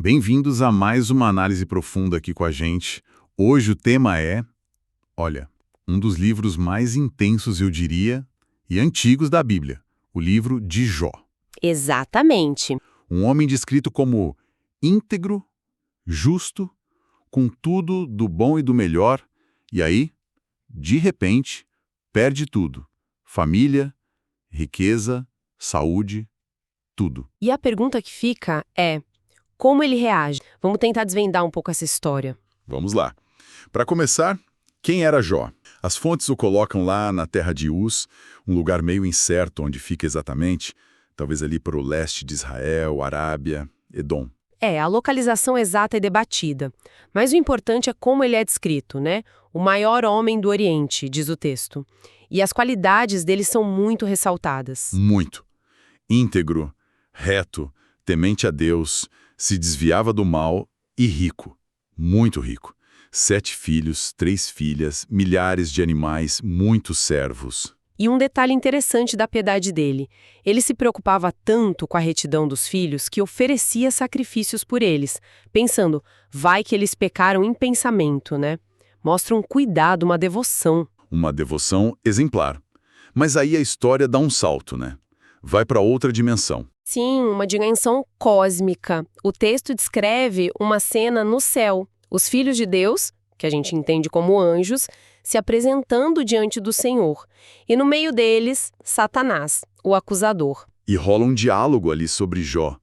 Bem-vindos a mais uma análise profunda aqui com a gente. Hoje o tema é, olha, um dos livros mais intensos, eu diria, e antigos da Bíblia, o livro de Jó. Exatamente. Um homem descrito como íntegro, justo, com tudo do bom e do melhor, e aí, de repente, perde tudo. Família, riqueza, saúde, tudo. E a pergunta que fica é, como ele reage? Vamos tentar desvendar um pouco essa história. Vamos lá. Para começar, quem era Jó? As fontes o colocam lá na terra de Uz, um lugar meio incerto onde fica exatamente, talvez ali para o leste de Israel, Arábia, Edom. A localização exata é debatida, mas o importante é como ele é descrito, né? O maior homem do Oriente, diz o texto. E as qualidades dele são muito ressaltadas. Muito. Íntegro, reto, temente a Deus, se desviava do mal e rico, muito rico. 7 filhos, 3 filhas, milhares de animais, muitos servos. E um detalhe interessante da piedade dele, ele se preocupava tanto com a retidão dos filhos que oferecia sacrifícios por eles, pensando, vai que eles pecaram em pensamento, né? Mostra um cuidado, uma devoção. Uma devoção exemplar. Mas aí a história dá um salto, né? Vai para outra dimensão. Sim, uma dimensão cósmica. O texto descreve uma cena no céu. Os filhos de Deus, que a gente entende como anjos, se apresentando diante do Senhor. E no meio deles, Satanás, o acusador. E rola um diálogo ali sobre Jó.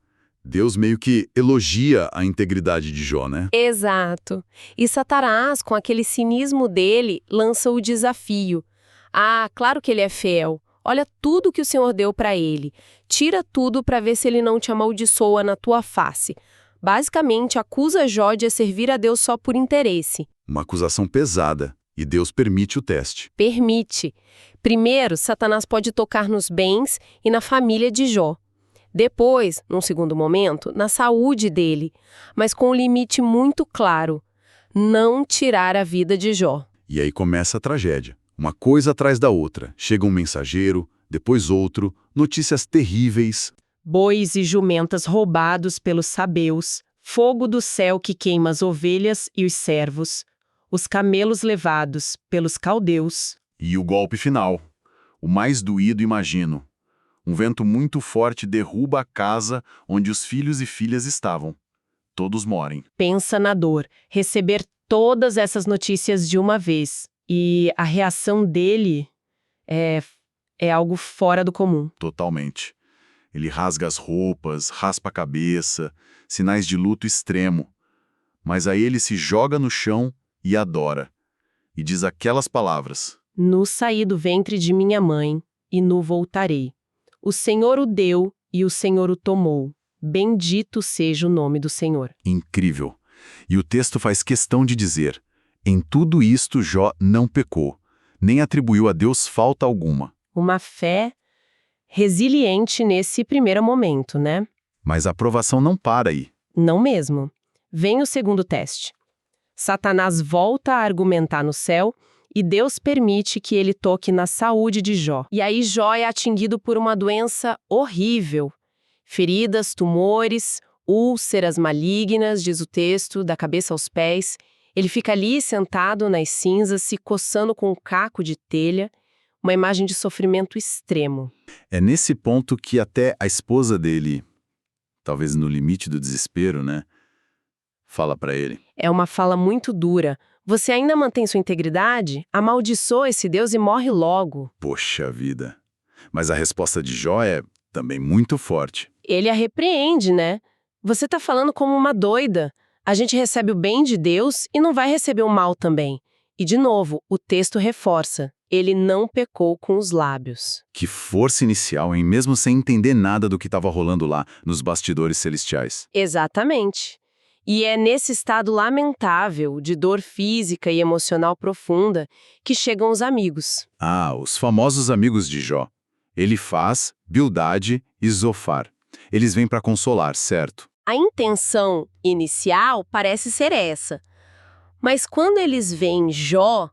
Deus meio que elogia a integridade de Jó, né? Exato. E Satanás, com aquele cinismo dele, lança o desafio. Ah, claro que ele é fiel. Olha tudo que o Senhor deu para ele. Tira tudo para ver se ele não te amaldiçoa na tua face. Basicamente, acusa Jó de servir a Deus só por interesse. Uma acusação pesada. E Deus permite o teste. Permite. Primeiro, Satanás pode tocar nos bens e na família de Jó. Depois, num segundo momento, na saúde dele, mas com um limite muito claro: não tirar a vida de Jó. E aí começa a tragédia. Uma coisa atrás da outra. Chega um mensageiro, depois outro, notícias terríveis. Bois e jumentas roubados pelos sabeus, fogo do céu que queima as ovelhas e os servos, os camelos levados pelos caldeus. E o golpe final. O mais doído, imagino. Um vento muito forte derruba a casa onde os filhos e filhas estavam. Todos morrem. Pensa na dor, receber todas essas notícias de uma vez. E a reação dele é algo fora do comum. Totalmente. Ele rasga as roupas, raspa a cabeça, sinais de luto extremo. Mas aí ele se joga no chão e adora. E diz aquelas palavras. Nu saí do ventre de minha mãe, e nu voltarei. O Senhor o deu, e o Senhor o tomou. Bendito seja o nome do Senhor. Incrível. E o texto faz questão de dizer, em tudo isto Jó não pecou, nem atribuiu a Deus falta alguma. Uma fé resiliente nesse primeiro momento, né? Mas a aprovação não para aí. Não mesmo. Vem o segundo teste. Satanás volta a argumentar no céu e Deus permite que ele toque na saúde de Jó. E aí Jó é atingido por uma doença horrível. Feridas, tumores, úlceras malignas, diz o texto, da cabeça aos pés. Ele fica ali sentado nas cinzas, se coçando com um caco de telha, uma imagem de sofrimento extremo. É nesse ponto que até a esposa dele, talvez no limite do desespero, né, fala pra ele. É uma fala muito dura. Você ainda mantém sua integridade? Amaldiçoa esse Deus e morre logo. Poxa vida. Mas a resposta de Jó é também muito forte. Ele a repreende, né? Você tá falando como uma doida. A gente recebe o bem de Deus e não vai receber o mal também. E, de novo, o texto reforça. Ele não pecou com os lábios. Que força inicial, hein? Mesmo sem entender nada do que estava rolando lá, nos bastidores celestiais. Exatamente. E é nesse estado lamentável, de dor física e emocional profunda, que chegam os amigos. Ah, os famosos amigos de Jó. Elifaz, Bildade e Zofar. Eles vêm para consolar, certo? A intenção inicial parece ser essa. Mas quando eles veem Jó,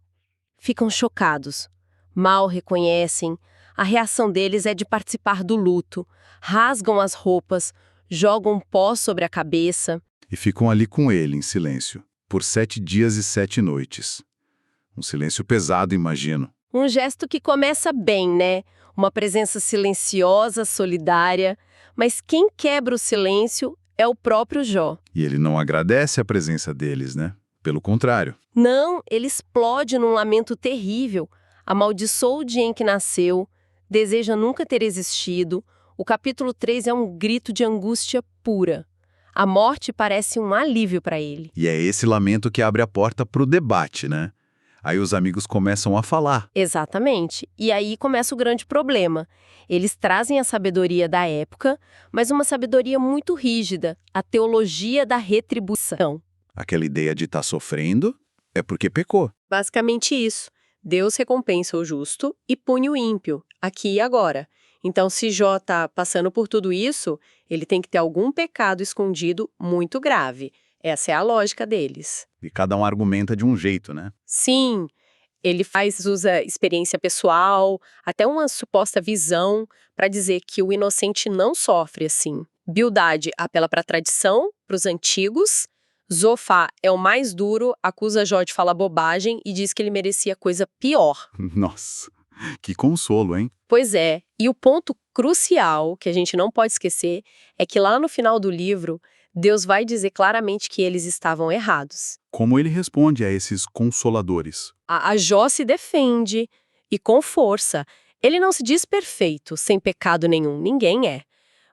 ficam chocados. Mal reconhecem. A reação deles é de participar do luto. Rasgam as roupas, jogam pó sobre a cabeça. e ficam ali com ele em silêncio, por 7 dias e 7 noites. Um silêncio pesado, imagino. Um gesto que começa bem, né? Uma presença silenciosa, solidária. Mas quem quebra o silêncio é o próprio Jó. E ele não agradece a presença deles, né? Pelo contrário. Não, ele explode num lamento terrível. Amaldiçoa o dia em que nasceu, deseja nunca ter existido. O capítulo 3 é um grito de angústia pura. A morte parece um alívio para ele. E é esse lamento que abre a porta para o debate, né? Aí os amigos começam a falar. Exatamente. E aí começa o grande problema. Eles trazem a sabedoria da época, mas uma sabedoria muito rígida, a teologia da retribuição. Aquela ideia de estar sofrendo é porque pecou. Basicamente isso. Deus recompensa o justo e pune o ímpio, aqui e agora. Então, se Jó está passando por tudo isso, ele tem que ter algum pecado escondido muito grave. Essa é a lógica deles. E cada um argumenta de um jeito, né? Sim, ele usa experiência pessoal, até uma suposta visão, para dizer que o inocente não sofre assim. Bildade apela para a tradição, para os antigos. Zofá é o mais duro, acusa Jó de falar bobagem e diz que ele merecia coisa pior. Nossa, que consolo, hein? Pois é, e o ponto crucial, que a gente não pode esquecer, é que lá no final do livro, Deus vai dizer claramente que eles estavam errados. Como ele responde a esses consoladores? A Jó se defende, e com força. Ele não se diz perfeito, sem pecado nenhum, ninguém é.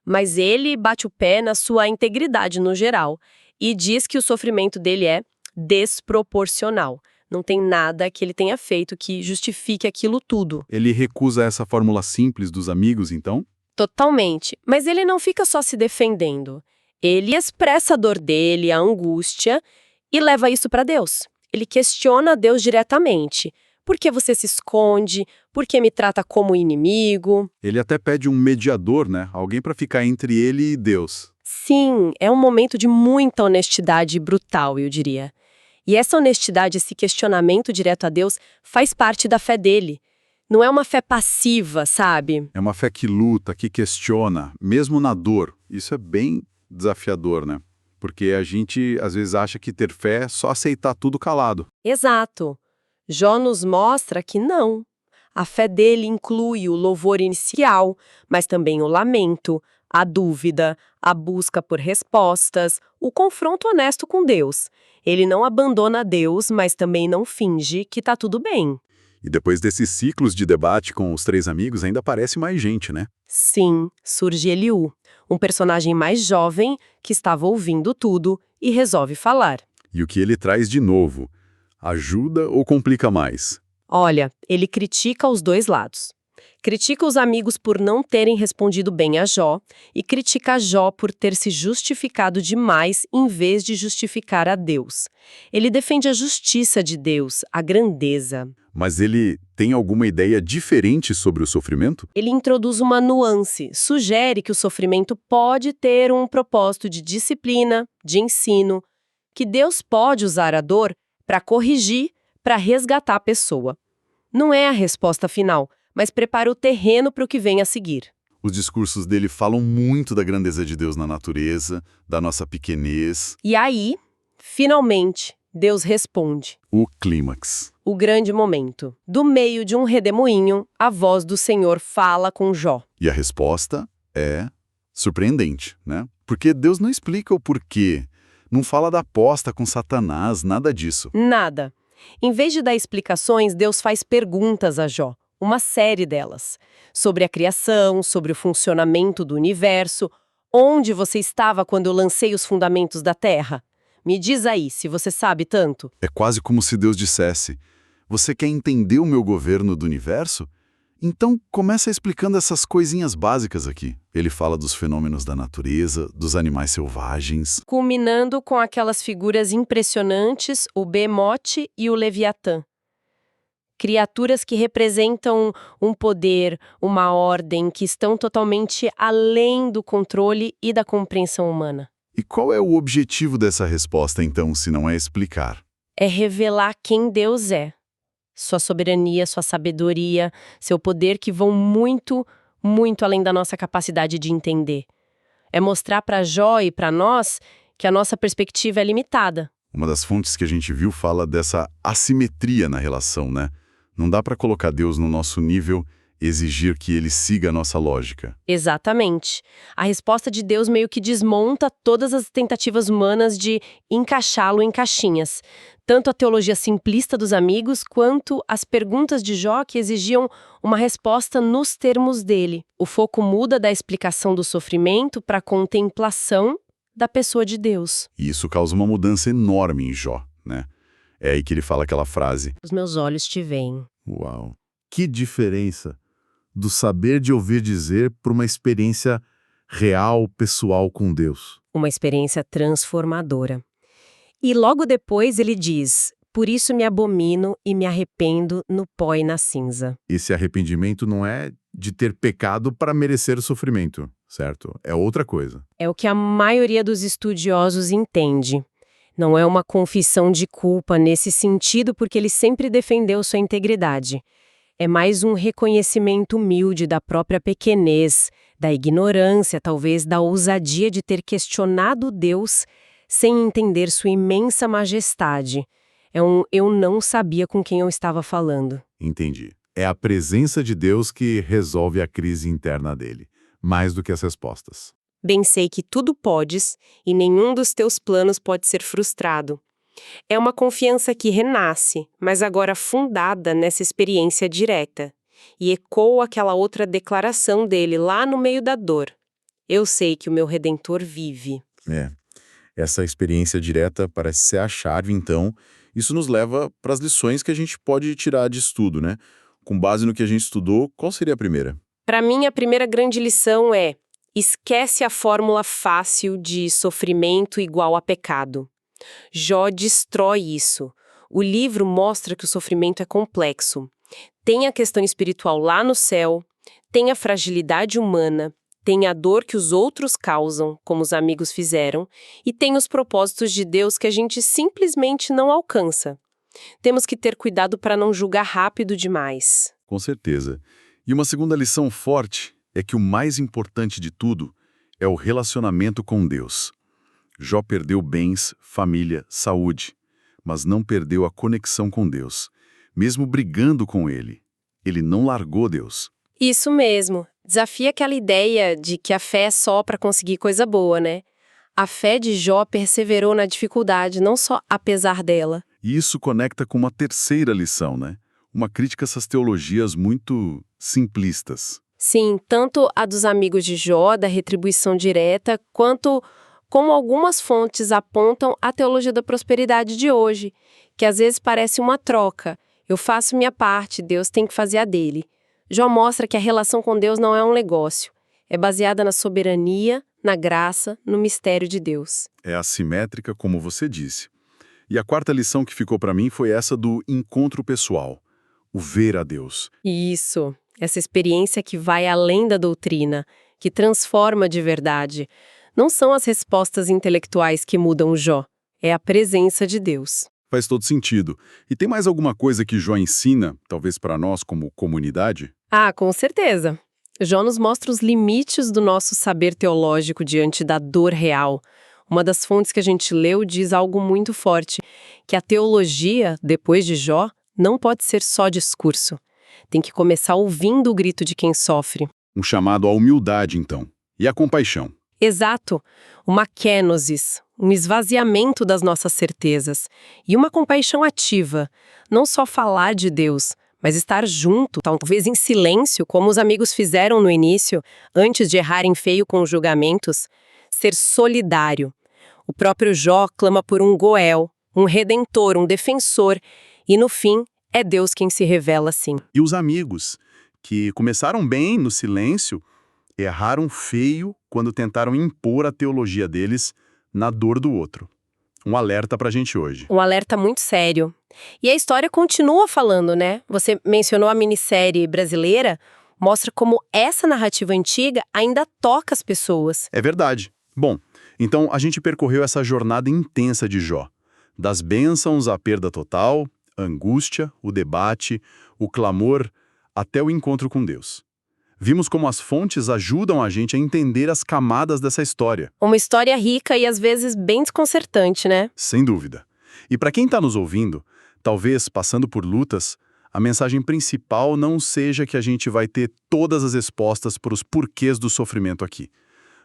Mas ele bate o pé na sua integridade no geral, e diz que o sofrimento dele é desproporcional. Não tem nada que ele tenha feito que justifique aquilo tudo. Ele recusa essa fórmula simples dos amigos, então? Totalmente. Mas ele não fica só se defendendo. Ele expressa a dor dele, a angústia, e leva isso para Deus. Ele questiona Deus diretamente. Por que você se esconde? Por que me trata como inimigo? Ele até pede um mediador, né? Alguém para ficar entre ele e Deus. Sim, é um momento de muita honestidade brutal, eu diria. E essa honestidade, esse questionamento direto a Deus, faz parte da fé dele. Não é uma fé passiva, sabe? É uma fé que luta, que questiona, mesmo na dor. Isso é bem desafiador, né? Porque a gente, às vezes, acha que ter fé é só aceitar tudo calado. Exato. Jó nos mostra que não. A fé dele inclui o louvor inicial, mas também o lamento, a dúvida, a busca por respostas, o confronto honesto com Deus. Ele não abandona Deus, mas também não finge que tá tudo bem. E depois desses ciclos de debate com os 3 amigos, ainda aparece mais gente, né? Sim, surge Eliú, um personagem mais jovem que estava ouvindo tudo e resolve falar. E o que ele traz de novo? Ajuda ou complica mais? Olha, ele critica os dois lados. Critica os amigos por não terem respondido bem a Jó e critica Jó por ter se justificado demais em vez de justificar a Deus. Ele defende a justiça de Deus, a grandeza. Mas ele tem alguma ideia diferente sobre o sofrimento? Ele introduz uma nuance, sugere que o sofrimento pode ter um propósito de disciplina, de ensino, que Deus pode usar a dor para corrigir, para resgatar a pessoa. Não é a resposta final, mas prepara o terreno para o que vem a seguir. Os discursos dele falam muito da grandeza de Deus na natureza, da nossa pequenez. E aí, finalmente, Deus responde. O clímax. O grande momento. Do meio de um redemoinho, a voz do Senhor fala com Jó. E a resposta é surpreendente, né? Porque Deus não explica o porquê. Não fala da aposta com Satanás, nada disso. Nada. Em vez de dar explicações, Deus faz perguntas a Jó. Uma série delas. Sobre a criação, sobre o funcionamento do universo. Onde você estava quando eu lancei os fundamentos da Terra? Me diz aí, se você sabe tanto. É quase como se Deus dissesse: você quer entender o meu governo do universo? Então começa explicando essas coisinhas básicas aqui. Ele fala dos fenômenos da natureza, dos animais selvagens. Culminando com aquelas figuras impressionantes, o Behemoth e o Leviatã. Criaturas que representam um poder, uma ordem, que estão totalmente além do controle e da compreensão humana. E qual é o objetivo dessa resposta, então, se não é explicar? É revelar quem Deus é. Sua soberania, sua sabedoria, seu poder que vão muito, muito além da nossa capacidade de entender. É mostrar para Jó e para nós que a nossa perspectiva é limitada. Uma das fontes que a gente viu fala dessa assimetria na relação, né? Não dá para colocar Deus no nosso nível e exigir que ele siga a nossa lógica. Exatamente. A resposta de Deus meio que desmonta todas as tentativas humanas de encaixá-lo em caixinhas. Tanto a teologia simplista dos amigos, quanto as perguntas de Jó que exigiam uma resposta nos termos dele. O foco muda da explicação do sofrimento para a contemplação da pessoa de Deus. E isso causa uma mudança enorme em Jó, né? É aí que ele fala aquela frase. Os meus olhos te veem. Uau! Que diferença do saber de ouvir dizer para uma experiência real, pessoal com Deus. Uma experiência transformadora. E logo depois ele diz: por isso me abomino e me arrependo no pó e na cinza. Esse arrependimento não é de ter pecado para merecer o sofrimento, certo? É outra coisa. É o que a maioria dos estudiosos entende. Não é uma confissão de culpa nesse sentido, porque ele sempre defendeu sua integridade. É mais um reconhecimento humilde da própria pequenez, da ignorância, talvez da ousadia de ter questionado Deus sem entender sua imensa majestade. É um eu não sabia com quem eu estava falando. Entendi. É a presença de Deus que resolve a crise interna dele, mais do que as respostas. Bem sei que tudo podes e nenhum dos teus planos pode ser frustrado. É uma confiança que renasce, mas agora fundada nessa experiência direta. E ecoa aquela outra declaração dele lá no meio da dor. Eu sei que o meu Redentor vive. Essa experiência direta parece ser a chave, então. Isso nos leva para as lições que a gente pode tirar de estudo, né? Com base no que a gente estudou, qual seria a primeira? Para mim, a primeira grande lição é: esquece a fórmula fácil de sofrimento igual a pecado. Jó destrói isso. O livro mostra que o sofrimento é complexo. Tem a questão espiritual lá no céu, tem a fragilidade humana, tem a dor que os outros causam, como os amigos fizeram, e tem os propósitos de Deus que a gente simplesmente não alcança. Temos que ter cuidado para não julgar rápido demais. Com certeza. E uma segunda lição forte é que o mais importante de tudo é o relacionamento com Deus. Jó perdeu bens, família, saúde, mas não perdeu a conexão com Deus. Mesmo brigando com ele não largou Deus. Isso mesmo. Desafia aquela ideia de que a fé é só para conseguir coisa boa, né? A fé de Jó perseverou na dificuldade, não só apesar dela. E isso conecta com uma terceira lição, né? Uma crítica a essas teologias muito simplistas. Sim, tanto a dos amigos de Jó, da retribuição direta, quanto como algumas fontes apontam a teologia da prosperidade de hoje, que às vezes parece uma troca. Eu faço minha parte, Deus tem que fazer a dele. Jó mostra que a relação com Deus não é um negócio. É baseada na soberania, na graça, no mistério de Deus. É assimétrica, como você disse. E a quarta lição que ficou para mim foi essa do encontro pessoal, o ver a Deus. Isso, essa experiência que vai além da doutrina, que transforma de verdade. Não são as respostas intelectuais que mudam Jó, é a presença de Deus. Faz todo sentido. E tem mais alguma coisa que Jó ensina, talvez para nós como comunidade? Ah, com certeza. Jó nos mostra os limites do nosso saber teológico diante da dor real. Uma das fontes que a gente leu diz algo muito forte, que a teologia, depois de Jó, não pode ser só discurso. Tem que começar ouvindo o grito de quem sofre. Um chamado à humildade, então. E à compaixão. Exato. Uma kenosis, um esvaziamento das nossas certezas. E uma compaixão ativa. Não só falar de Deus, mas estar junto, talvez em silêncio, como os amigos fizeram no início, antes de errarem feio com os julgamentos. Ser solidário. O próprio Jó clama por um Goel, um redentor, um defensor. E no fim, é Deus quem se revela assim. E os amigos, que começaram bem no silêncio, erraram feio quando tentaram impor a teologia deles na dor do outro. Um alerta pra gente hoje. Um alerta muito sério. E a história continua falando, né? Você mencionou a minissérie brasileira, mostra como essa narrativa antiga ainda toca as pessoas. É verdade. Bom, então a gente percorreu essa jornada intensa de Jó. Das bênçãos à perda total, a angústia, o debate, o clamor, até o encontro com Deus. Vimos como as fontes ajudam a gente a entender as camadas dessa história. Uma história rica e às vezes bem desconcertante, né? Sem dúvida. E para quem está nos ouvindo, talvez passando por lutas, a mensagem principal não seja que a gente vai ter todas as respostas para os porquês do sofrimento aqui,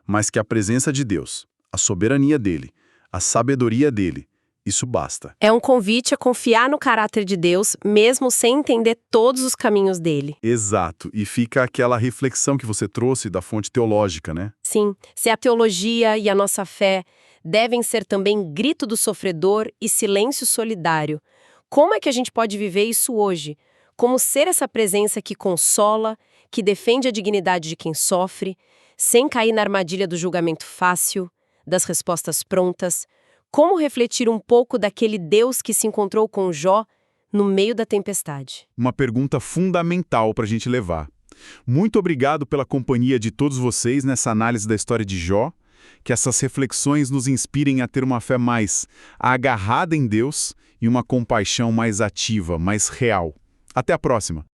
mas que a presença de Deus, a soberania dele, a sabedoria dele, isso basta. É um convite a confiar no caráter de Deus, mesmo sem entender todos os caminhos dele. Exato. E fica aquela reflexão que você trouxe da fonte teológica, né? Sim, se a teologia e a nossa fé devem ser também grito do sofredor e silêncio solidário, como é que a gente pode viver isso hoje? Como ser essa presença que consola, que defende a dignidade de quem sofre, sem cair na armadilha do julgamento fácil, das respostas prontas? Como refletir um pouco daquele Deus que se encontrou com Jó no meio da tempestade? Uma pergunta fundamental para a gente levar. Muito obrigado pela companhia de todos vocês nessa análise da história de Jó. Que essas reflexões nos inspirem a ter uma fé mais agarrada em Deus e uma compaixão mais ativa, mais real. Até a próxima!